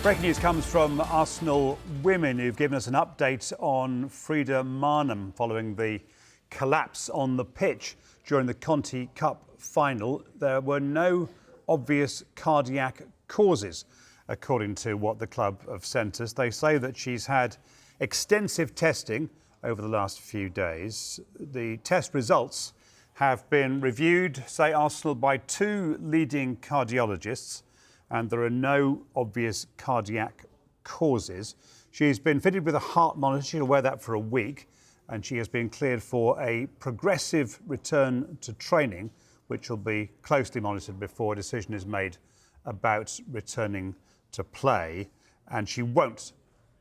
Breaking news comes from Arsenal women, who've given us an update on Frida Maanum following the collapse on the pitch during the Conti Cup final. There were no obvious cardiac causes, according to what the club have sent us. They say that she's had extensive testing over the last few days. The test results have been reviewed, say Arsenal, by two leading cardiologists, and there are no obvious cardiac causes. She's been fitted with a heart monitor. She'll wear that for a week, and she has been cleared for a progressive return to training, which will be closely monitored before a decision is made about returning to play. And she won't,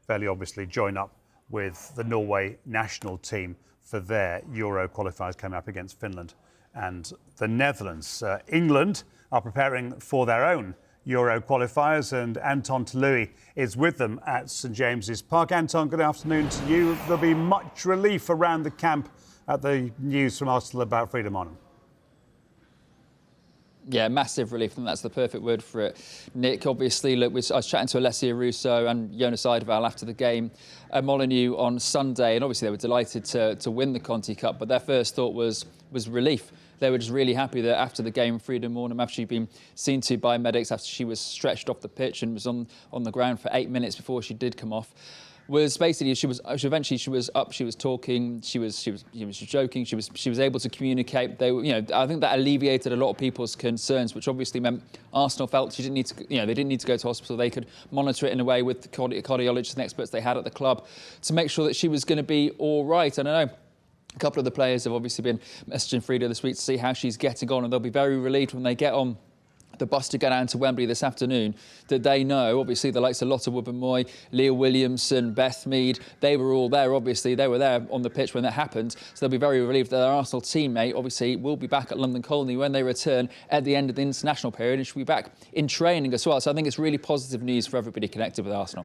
fairly obviously, join up with the Norway national team for their Euro qualifiers coming up against Finland and the Netherlands. England are preparing for their own Euro qualifiers, and Anton Tolui is with them at St James's Park. Anton, good afternoon to you. There'll be much relief around the camp at the news from Arsenal about Frida Maanum. Yeah, massive relief, and that's the perfect word for it. Nick, obviously, look, I was chatting to Alessia Russo and Jonas Eidevall after the game at Molineux on Sunday, and obviously they were delighted to win the Conti Cup, but their first thought was relief. They were just really happy that after the game, Frida Maanum, after she'd been seen to by medics, after she was stretched off the pitch and was on the ground for 8 minutes before she did come off, was basically she was up, she was talking, she was joking, she was able to communicate. I think that alleviated a lot of people's concerns, which obviously meant Arsenal felt she didn't need to, they didn't need to go to hospital. They could monitor it in a way with the cardiologists and experts they had at the club to make sure that she was going to be all right. And I know a couple of the players have obviously been messaging Frida this week to see how she's getting on, and they'll be very relieved when they get on the bus to go down to Wembley this afternoon, that they know, obviously, the likes of Lotte Wubben-Moy, Leah Williamson, Beth Mead, they were all there, obviously. They were there on the pitch when that happened. So they'll be very relieved that their Arsenal teammate, obviously, will be back at London Colney when they return at the end of the international period, and she'll be back in training as well. So I think it's really positive news for everybody connected with Arsenal.